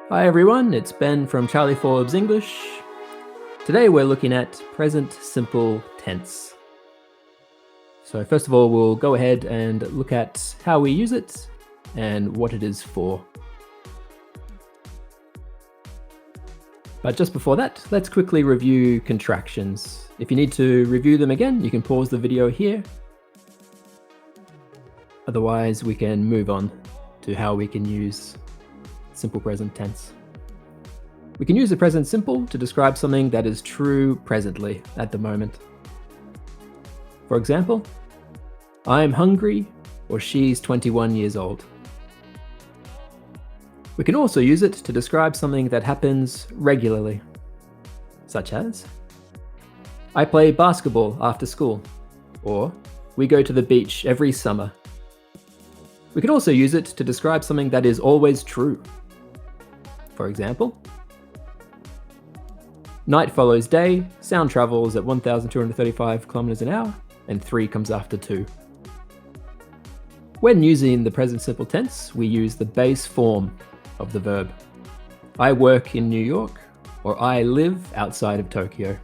Hi everyone, it's Ben from Charlie Forbes English. Today we're looking at present simple tense. So first of all, we'll go ahead and look at how we use it and what it is for. But just before that, let's quickly review contractions. If you need to review them again, you can pause the video here. Otherwise, we can move on to how we can use simple present tense. We can use the present simple to describe something that is true presently at the moment. For example, I'm hungry, or she's 21 years old. We can also use it to describe something that happens regularly, such as, I play basketball after school, or we go to the beach every summer. We can also use it to describe something that is always true. For example, night follows day, sound travels at 1,235 kilometers an hour, and 3 comes after 2. When using the present simple tense, we use the base form of the verb. I work in New York, or I live outside of Tokyo,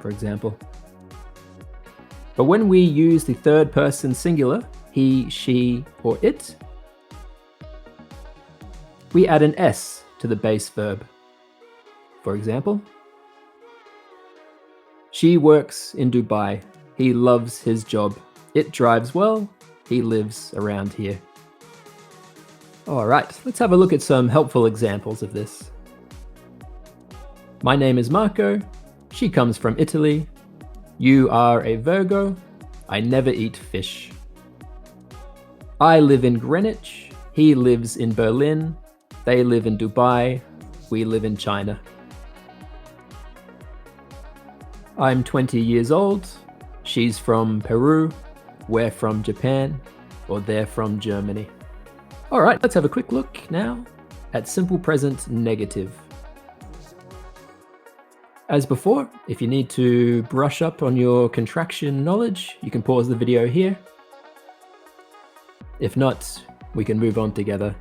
for example. But when we use the third person singular, he, she, or it, we add an S to the base verb. For example, she works in Dubai. He loves his job. It drives well. He lives around here. All right, let's have a look at some helpful examples of this. My name is Marco. She comes from Italy. You are a Virgo. I never eat fish. I live in Greenwich. He lives in Berlin. They live in Dubai. We live in China. I'm 20 years old. She's from Peru. We're from Japan. Or they're from Germany. All right, let's have a quick look now at simple present negative. As before, if you need to brush up on your contraction knowledge, you can pause the video here. If not, we can move on together.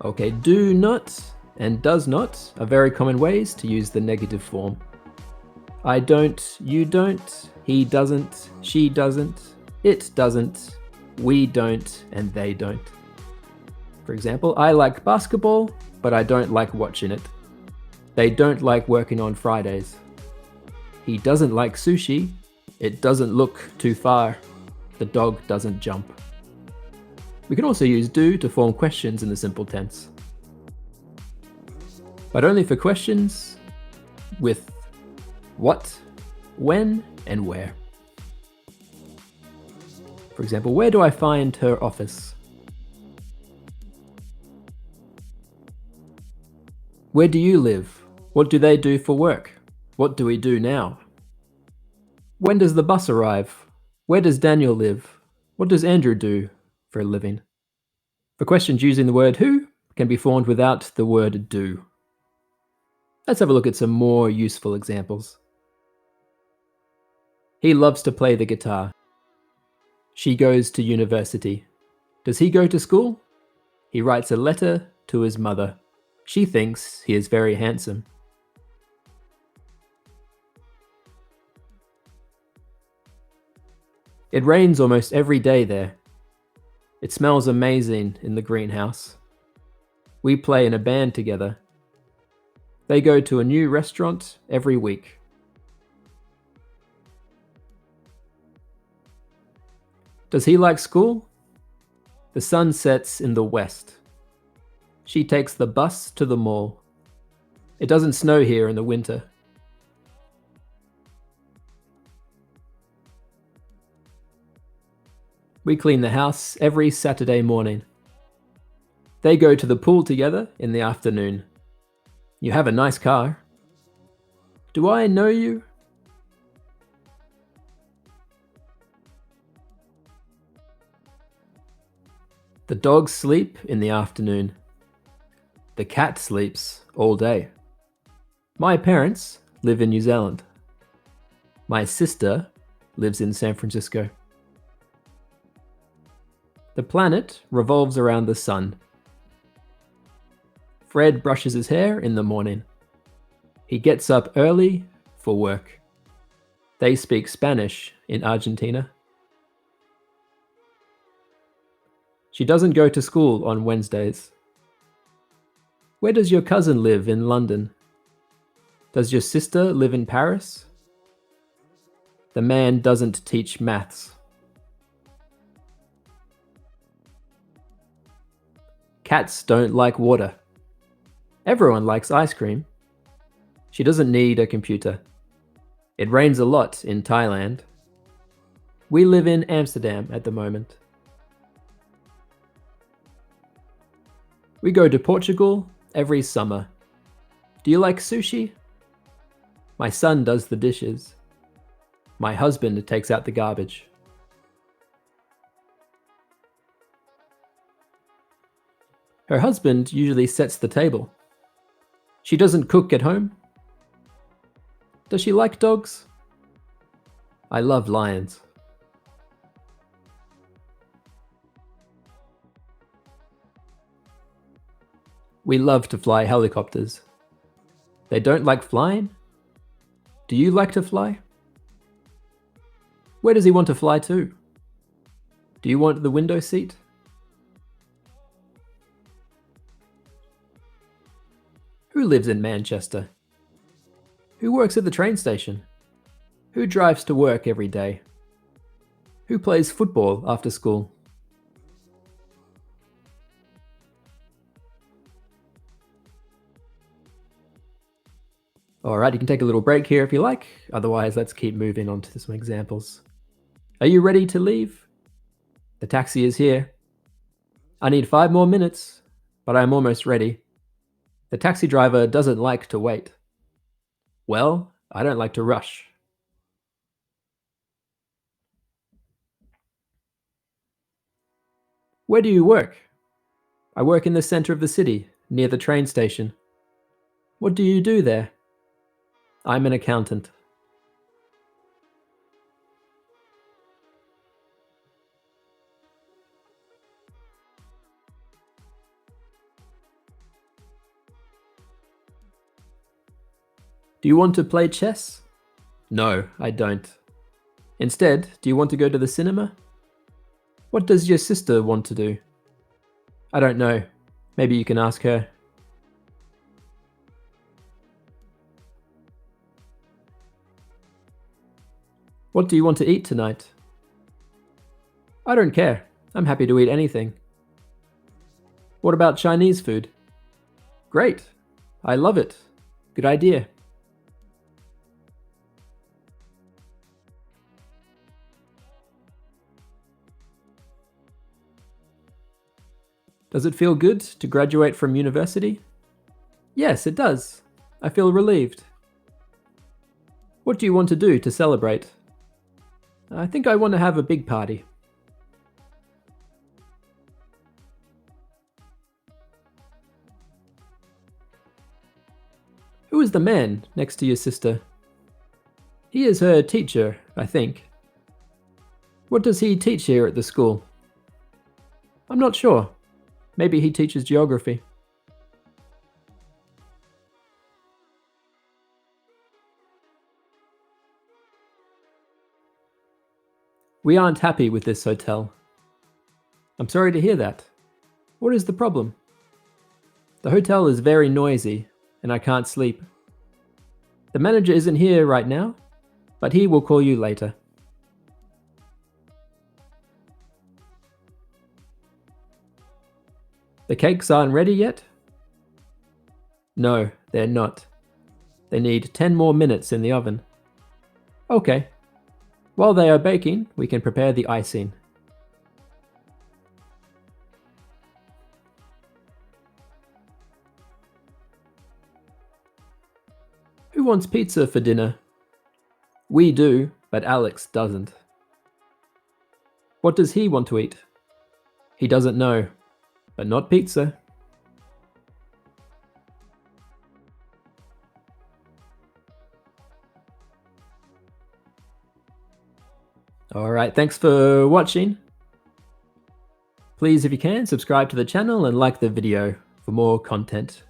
Okay, do not and does not are very common ways to use the negative form. I don't, you don't, he doesn't, she doesn't, it doesn't, we don't, and they don't. For example, I like basketball, but I don't like watching it. They don't like working on Fridays. He doesn't like sushi. It doesn't look too far. The dog doesn't jump. We can also use do to form questions in the simple tense, but only for questions with what, when, and where. For example, where do I find her office? Where do you live? What do they do for work? What do we do now? When does the bus arrive? Where does Daniel live? What does Andrew do for a living? For questions using the word who can be formed without the word do. Let's have a look at some more useful examples. He loves to play the guitar. She goes to university. Does he go to school? He writes a letter to his mother. She thinks he is very handsome. It rains almost every day there. It smells amazing in the greenhouse. We play in a band together. They go to a new restaurant every week. Does he like school? The sun sets in the west. She takes the bus to the mall. It doesn't snow here in the winter. We clean the house every Saturday morning. They go to the pool together in the afternoon. You have a nice car. Do I know you? The dogs sleep in the afternoon. The cat sleeps all day. My parents live in New Zealand. My sister lives in San Francisco. The planet revolves around the sun. Fred brushes his hair in the morning. He gets up early for work. They speak Spanish in Argentina. She doesn't go to school on Wednesdays. Where does your cousin live in London? Does your sister live in Paris? The man doesn't teach maths. Cats don't like water. Everyone likes ice cream. She doesn't need a computer. It rains a lot in Thailand. We live in Amsterdam at the moment. We go to Portugal every summer. Do you like sushi? My son does the dishes. My husband takes out the garbage. Her husband usually sets the table. She doesn't cook at home. Does she like dogs? I love lions. We love to fly helicopters. They don't like flying? Do you like to fly? Where does he want to fly to? Do you want the window seat? Who lives in Manchester? Who works at the train station? Who drives to work every day? Who plays football after school? Alright, you can take a little break here if you like. Otherwise, let's keep moving on to some examples. Are you ready to leave? The taxi is here. I need 5 more minutes, but I'm almost ready. The taxi driver doesn't like to wait. Well, I don't like to rush. Where do you work? I work in the center of the city, near the train station. What do you do there? I'm an accountant. Do you want to play chess? No, I don't. Instead, do you want to go to the cinema? What does your sister want to do? I don't know. Maybe you can ask her. What do you want to eat tonight? I don't care. I'm happy to eat anything. What about Chinese food? Great. I love it. Good idea. Does it feel good to graduate from university? Yes, it does. I feel relieved. What do you want to do to celebrate? I think I want to have a big party. Who is the man next to your sister? He is her teacher, I think. What does he teach here at the school? I'm not sure. Maybe he teaches geography. We aren't happy with this hotel. I'm sorry to hear that. What is the problem? The hotel is very noisy, and I can't sleep. The manager isn't here right now, but he will call you later. The cakes aren't ready yet? No, they're not. They need 10 more minutes in the oven. Okay. While they are baking, we can prepare the icing. Who wants pizza for dinner? We do, but Alex doesn't. What does he want to eat? He doesn't know, but not pizza. Alright, thanks for watching. Please, if you can, subscribe to the channel and like the video for more content.